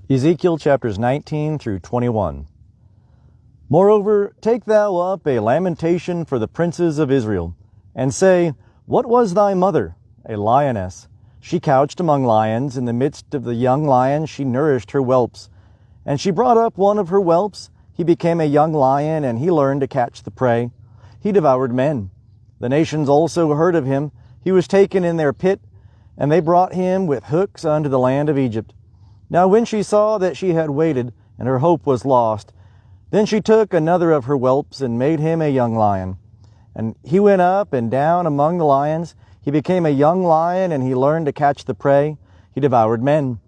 Ezekiel chapters 19 through 21. Moreover, take thou up a lamentation for the princes of Israel, and say, What was thy mother? A lioness. She couched among lions. In the midst of the young lions she nourished her whelps. And she brought up one of her whelps. He became a young lion, and he learned to catch the prey. He devoured men. The nations also heard of him. He was taken in their pit, and they brought him with hooks unto the land of Egypt. Now when she saw that she had waited, and her hope was lost, then she took another of her whelps, and made him a young lion. And he went up and down among the lions. He became a young lion, and he learned to catch the prey. He devoured men.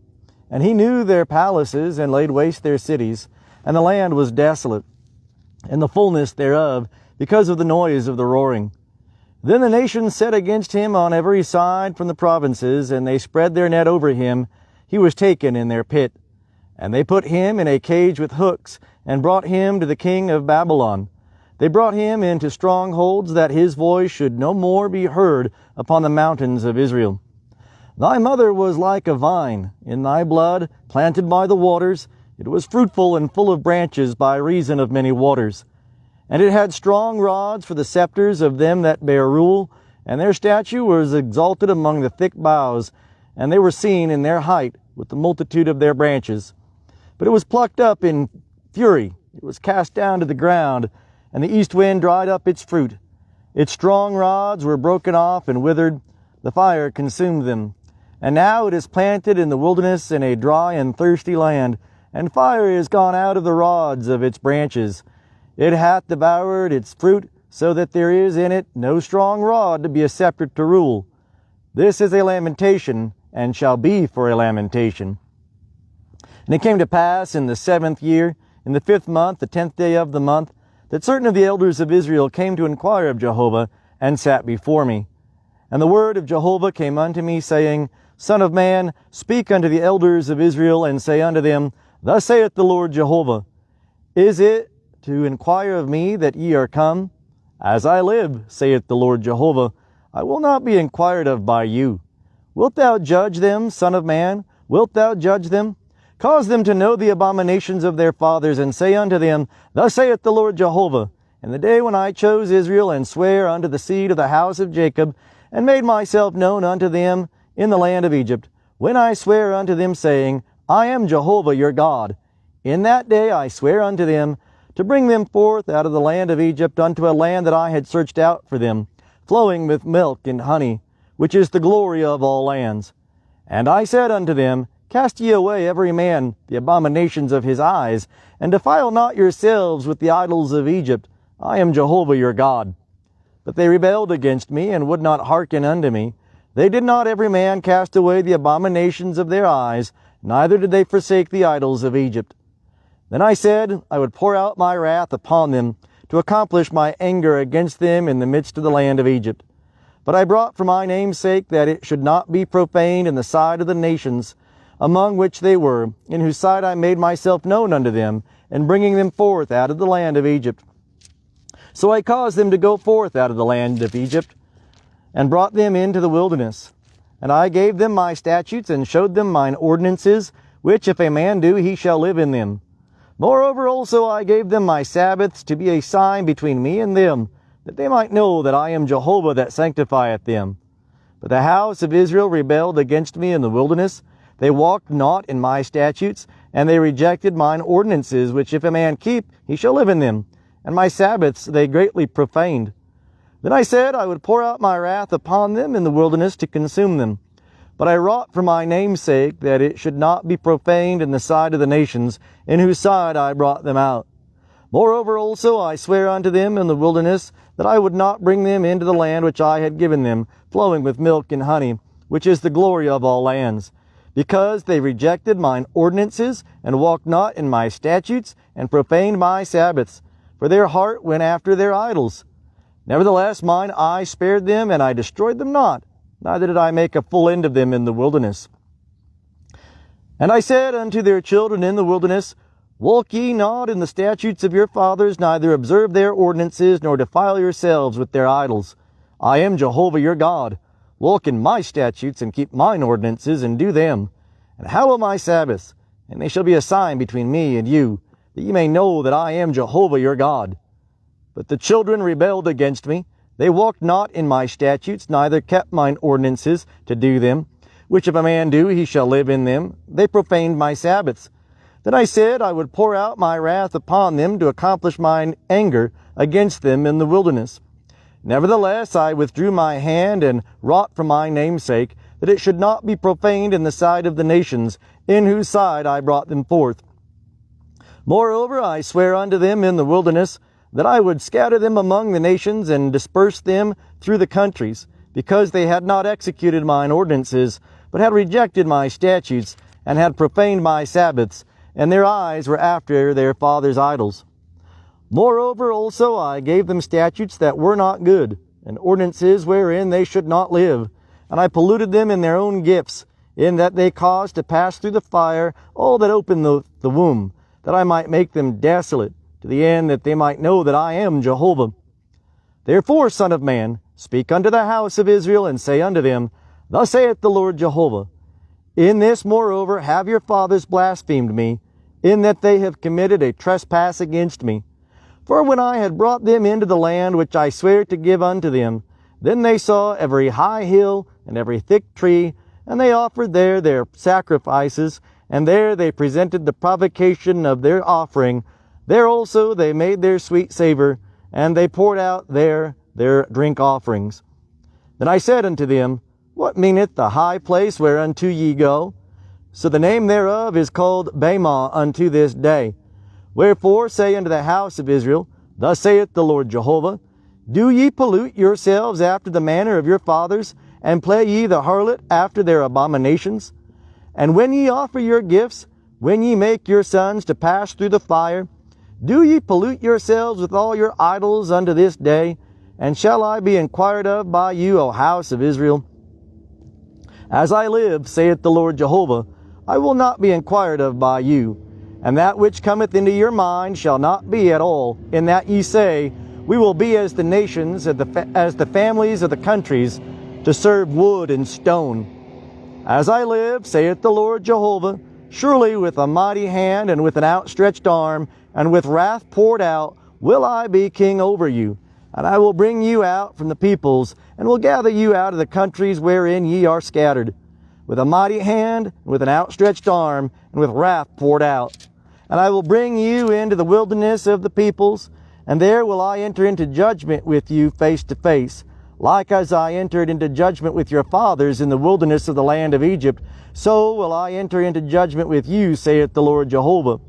And he knew their palaces, and laid waste their cities. And the land was desolate, and the fullness thereof, because of the noise of the roaring. Then the nations set against him on every side from the provinces, and they spread their net over him. He was taken in their pit. And they put him in a cage with hooks, and brought him to the king of Babylon. They brought him into strongholds, that his voice should no more be heard upon the mountains of Israel. Thy mother was like a vine in thy blood, planted by the waters. It was fruitful and full of branches by reason of many waters. And it had strong rods for the scepters of them that bear rule, and their statue was exalted among the thick boughs, and they were seen in their height with the multitude of their branches. But it was plucked up in fury. It was cast down to the ground, and the east wind dried up its fruit. Its strong rods were broken off and withered. The fire consumed them. And now it is planted in the wilderness in a dry and thirsty land, and fire is gone out of the rods of its branches. It hath devoured its fruit, so that there is in it no strong rod to be a scepter to rule. This is a lamentation, and shall be for a lamentation. And it came to pass in the 7th year, in the 5th month, the 10th day of the month, that certain of the elders of Israel came to inquire of Jehovah, and sat before me. And the word of Jehovah came unto me, saying, Son of man, speak unto the elders of Israel, and say unto them, Thus saith the Lord Jehovah, Is it to inquire of me that ye are come? As I live, saith the Lord Jehovah, I will not be inquired of by you. Wilt thou judge them, son of man? Wilt thou judge them? Cause them to know the abominations of their fathers, and say unto them, Thus saith the Lord Jehovah, In the day when I chose Israel, and sware unto the seed of the house of Jacob, and made myself known unto them in the land of Egypt, when I sware unto them, saying, I am Jehovah your God. In that day I swear unto them, to bring them forth out of the land of Egypt unto a land that I had searched out for them, flowing with milk and honey, which is the glory of all lands. And I said unto them, Cast ye away every man the abominations of his eyes, and defile not yourselves with the idols of Egypt. I am Jehovah your God. But they rebelled against me, and would not hearken unto me. They did not every man cast away the abominations of their eyes, neither did they forsake the idols of Egypt. Then I said, I would pour out my wrath upon them, to accomplish my anger against them in the midst of the land of Egypt. But I brought for my name's sake, that it should not be profaned in the sight of the nations, among which they were, in whose sight I made myself known unto them, in bringing them forth out of the land of Egypt. So I caused them to go forth out of the land of Egypt, and brought them into the wilderness. And I gave them my statutes, and showed them mine ordinances, which if a man do, he shall live in them. Moreover also I gave them my Sabbaths, to be a sign between me and them, that they might know that I am Jehovah that sanctifieth them. But the house of Israel rebelled against me in the wilderness. They walked not in my statutes, and they rejected mine ordinances, which if a man keep, he shall live in them. And my Sabbaths they greatly profaned. Then I said, I would pour out my wrath upon them in the wilderness to consume them. But I wrought for my name's sake, that it should not be profaned in the sight of the nations, in whose sight I brought them out. Moreover also I swear unto them in the wilderness, that I would not bring them into the land which I had given them, flowing with milk and honey, which is the glory of all lands. Because they rejected mine ordinances, and walked not in my statutes, and profaned my Sabbaths, for their heart went after their idols. Nevertheless mine eye spared them, and I destroyed them not, neither did I make a full end of them in the wilderness. And I said unto their children in the wilderness, Walk ye not in the statutes of your fathers, neither observe their ordinances, nor defile yourselves with their idols. I am Jehovah your God. Walk in my statutes, and keep mine ordinances, and do them. And hallow my Sabbaths, and they shall be a sign between me and you, that ye may know that I am Jehovah your God. But the children rebelled against me. They walked not in my statutes, neither kept mine ordinances to do them, which if a man do, he shall live in them. They profaned my Sabbaths. Then I said, I would pour out my wrath upon them to accomplish mine anger against them in the wilderness. Nevertheless, I withdrew my hand and wrought for my name's sake, that it should not be profaned in the sight of the nations, in whose sight I brought them forth. Moreover, I swear unto them in the wilderness, that I would scatter them among the nations, and disperse them through the countries, because they had not executed mine ordinances, but had rejected my statutes, and had profaned my Sabbaths, and their eyes were after their fathers' idols. Moreover also I gave them statutes that were not good, and ordinances wherein they should not live. And I polluted them in their own gifts, in that they caused to pass through the fire all that opened the womb, that I might make them desolate, to the end that they might know that I am Jehovah. Therefore, Son of man, speak unto the house of Israel, and say unto them, Thus saith the Lord Jehovah, In this moreover have your fathers blasphemed me, in that they have committed a trespass against me. For when I had brought them into the land which I sware to give unto them, then they saw every high hill and every thick tree, and they offered there their sacrifices, and there they presented the provocation of their offering. There also they made their sweet savor, and they poured out there their drink offerings. Then I said unto them, What meaneth the high place whereunto ye go? So the name thereof is called Bamah unto this day. Wherefore say unto the house of Israel, Thus saith the Lord Jehovah, Do ye pollute yourselves after the manner of your fathers, and play ye the harlot after their abominations? And when ye offer your gifts, when ye make your sons to pass through the fire, do ye pollute yourselves with all your idols unto this day? And shall I be inquired of by you, O house of Israel? As I live, saith the Lord Jehovah, I will not be inquired of by you. And that which cometh into your mind shall not be at all, in that ye say, We will be as the nations, as the families of the countries, to serve wood and stone. As I live, saith the Lord Jehovah, surely with a mighty hand and with an outstretched arm, and with wrath poured out, will I be king over you. And I will bring you out from the peoples, and will gather you out of the countries wherein ye are scattered, with a mighty hand, and with an outstretched arm, and with wrath poured out. And I will bring you into the wilderness of the peoples, and there will I enter into judgment with you face to face. Like as I entered into judgment with your fathers in the wilderness of the land of Egypt, so will I enter into judgment with you, saith the Lord Jehovah.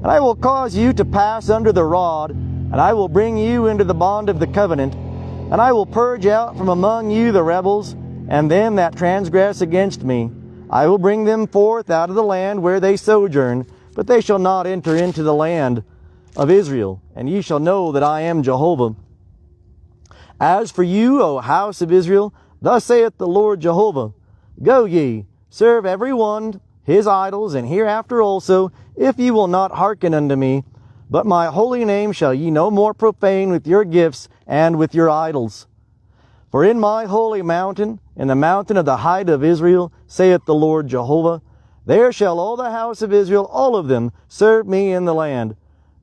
And I will cause you to pass under the rod, and I will bring you into the bond of the covenant, and I will purge out from among you the rebels, and them that transgress against me. I will bring them forth out of the land where they sojourn, but they shall not enter into the land of Israel, and ye shall know that I am Jehovah. As for you, O house of Israel, thus saith the Lord Jehovah, Go ye, serve every one his idols, and hereafter also, if ye will not hearken unto me, but my holy name shall ye no more profane with your gifts and with your idols. For in my holy mountain, in the mountain of the height of Israel, saith the Lord Jehovah, there shall all the house of Israel, all of them, serve me in the land.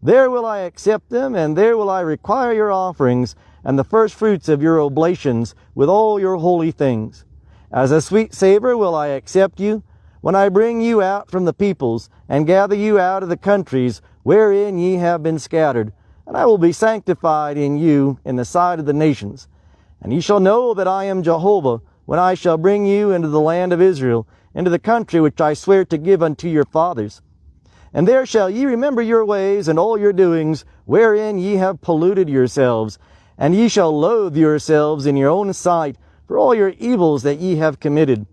There will I accept them, and there will I require your offerings, and the first fruits of your oblations, with all your holy things. As a sweet savor will I accept you, when I bring you out from the peoples, and gather you out of the countries wherein ye have been scattered. And I will be sanctified in you in the sight of the nations. And ye shall know that I am Jehovah, when I shall bring you into the land of Israel, into the country which I swear to give unto your fathers. And there shall ye remember your ways and all your doings, wherein ye have polluted yourselves. And ye shall loathe yourselves in your own sight for all your evils that ye have committed.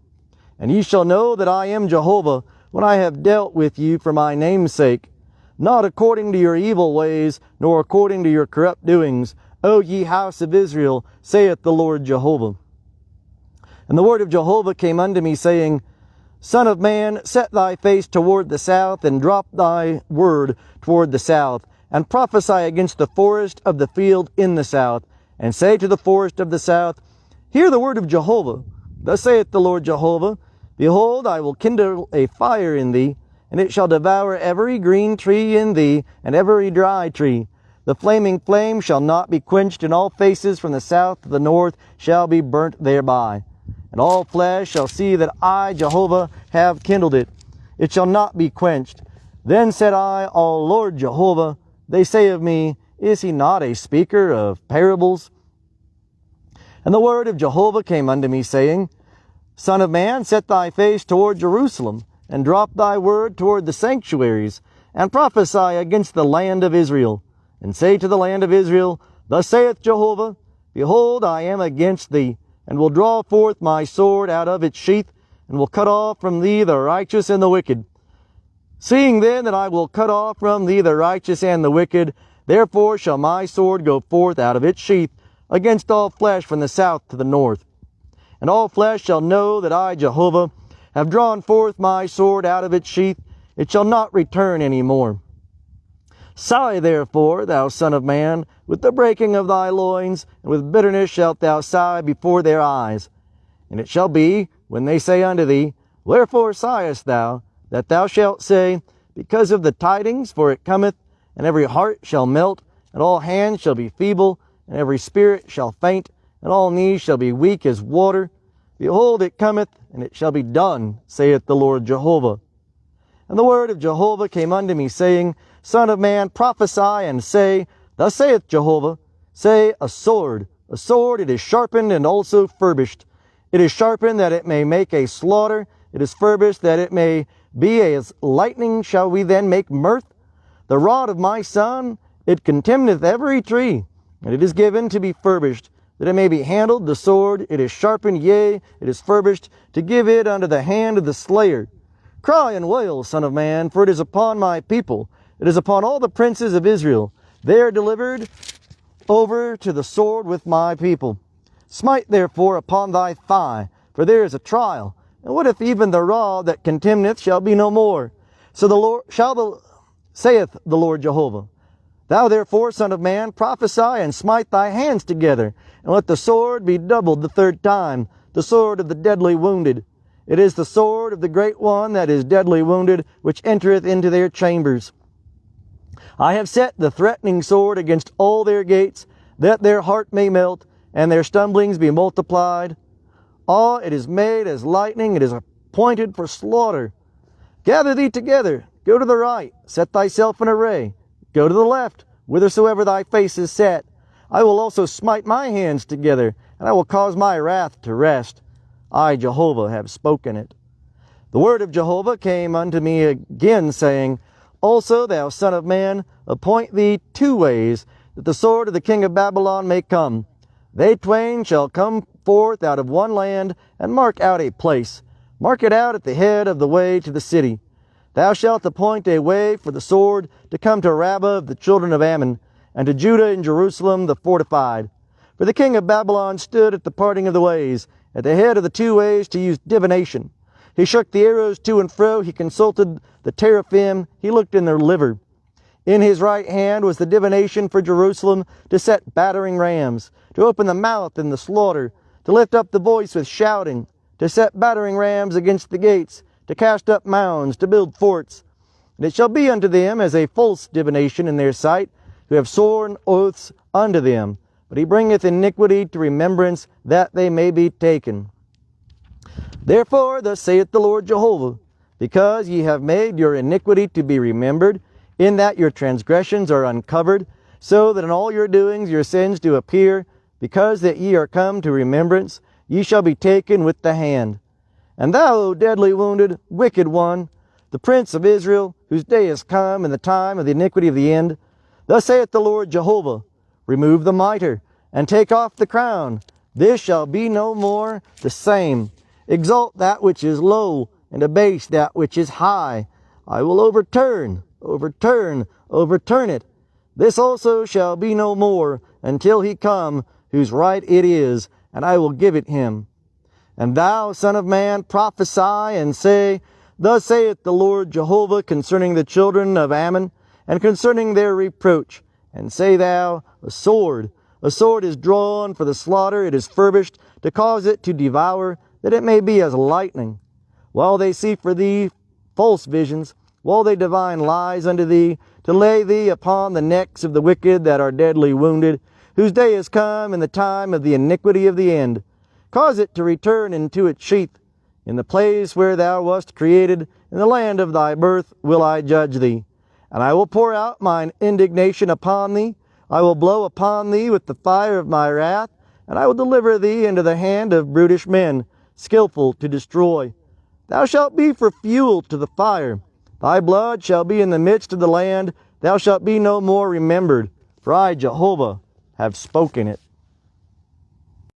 And ye shall know that I am Jehovah, when I have dealt with you for my name's sake, not according to your evil ways, nor according to your corrupt doings, O ye house of Israel, saith the Lord Jehovah. And the word of Jehovah came unto me, saying, Son of man, set thy face toward the south, and drop thy word toward the south, and prophesy against the forest of the field in the south, and say to the forest of the south, Hear the word of Jehovah. Thus saith the Lord Jehovah, Behold, I will kindle a fire in thee, and it shall devour every green tree in thee, and every dry tree. The flaming flame shall not be quenched, and all faces from the south to the north shall be burnt thereby. And all flesh shall see that I, Jehovah, have kindled it. It shall not be quenched. Then said I, O Lord Jehovah, they say of me, is he not a speaker of parables? And the word of Jehovah came unto me, saying, Son of man, set thy face toward Jerusalem, and drop thy word toward the sanctuaries, and prophesy against the land of Israel, and say to the land of Israel, Thus saith Jehovah, Behold, I am against thee, and will draw forth my sword out of its sheath, and will cut off from thee the righteous and the wicked. Seeing then that I will cut off from thee the righteous and the wicked, therefore shall my sword go forth out of its sheath against all flesh from the south to the north. And all flesh shall know that I, Jehovah, have drawn forth my sword out of its sheath. It shall not return any more. Sigh therefore, thou son of man, with the breaking of thy loins, and with bitterness shalt thou sigh before their eyes. And it shall be, when they say unto thee, Wherefore sighest thou? That thou shalt say, Because of the tidings, for it cometh, and every heart shall melt, and all hands shall be feeble, and every spirit shall faint, and all knees shall be weak as water. Behold, it cometh, and it shall be done, saith the Lord Jehovah. And the word of Jehovah came unto me, saying, Son of man, prophesy, and say, Thus saith Jehovah, Say, a sword, it is sharpened and also furbished. It is sharpened that it may make a slaughter, it is furbished that it may be as lightning. Shall we then make mirth? The rod of my son, it contemneth every tree, and it is given to be furbished, that it may be handled. The sword, it is sharpened, yea, it is furbished, to give it unto the hand of the slayer. Cry and wail, son of man, for it is upon my people, it is upon all the princes of Israel. They are delivered over to the sword with my people. Smite therefore upon thy thigh, for there is a trial. And what if even the rod that contemneth shall be no more? So the Lord saith the Lord Jehovah. Thou therefore, son of man, prophesy and smite thy hands together, and let the sword be doubled the third time, the sword of the deadly wounded. It is the sword of the great one that is deadly wounded, which entereth into their chambers. I have set the threatening sword against all their gates, that their heart may melt, and their stumblings be multiplied. It is made as lightning, it is appointed for slaughter. Gather thee together, go to the right, set thyself in array. Go to the left, whithersoever thy face is set. I will also smite my hands together, and I will cause my wrath to rest. I, Jehovah, have spoken it. The word of Jehovah came unto me again, saying, Also, thou son of man, appoint thee 2 ways, that the sword of the king of Babylon may come. They twain shall come forth out of one land, and mark out a place. Mark it out at the head of the way to the city. Thou shalt appoint a way for the sword to come to Rabbah of the children of Ammon, and to Judah and Jerusalem the fortified. For the king of Babylon stood at the parting of the ways, at the head of the 2 ways, to use divination. He shook the arrows to and fro, he consulted the teraphim, he looked in their liver. In his right hand was the divination for Jerusalem, to set battering rams, to open the mouth in the slaughter, to lift up the voice with shouting, to set battering rams against the gates, to cast up mounds, to build forts. And it shall be unto them as a false divination in their sight, who have sworn oaths unto them. But he bringeth iniquity to remembrance, that they may be taken. Therefore, thus saith the Lord Jehovah, Because ye have made your iniquity to be remembered, in that your transgressions are uncovered, so that in all your doings your sins do appear, because that ye are come to remembrance, ye shall be taken with the hand. And thou, O deadly wounded, wicked one, the prince of Israel, whose day is come, and the time of the iniquity of the end, thus saith the Lord Jehovah, Remove the mitre, and take off the crown. This shall be no more the same. Exalt that which is low, and abase that which is high. I will overturn it. This also shall be no more, until he come, whose right it is, and I will give it him. And thou, son of man, prophesy, and say, Thus saith the Lord Jehovah concerning the children of Ammon, and concerning their reproach. And say thou, a sword is drawn for the slaughter, it is furbished, to cause it to devour, that it may be as lightning. While they see for thee false visions, Will they divine lies unto thee, to lay thee upon the necks of the wicked that are deadly wounded, whose day is come in the time of the iniquity of the end? Cause it to return into its sheath. In the place where thou wast created, in the land of thy birth, will I judge thee. And I will pour out mine indignation upon thee. I will blow upon thee with the fire of my wrath, and I will deliver thee into the hand of brutish men, skillful to destroy. Thou shalt be for fuel to the fire. Thy blood shall be in the midst of the land. Thou shalt be no more remembered, for I, Jehovah, have spoken it.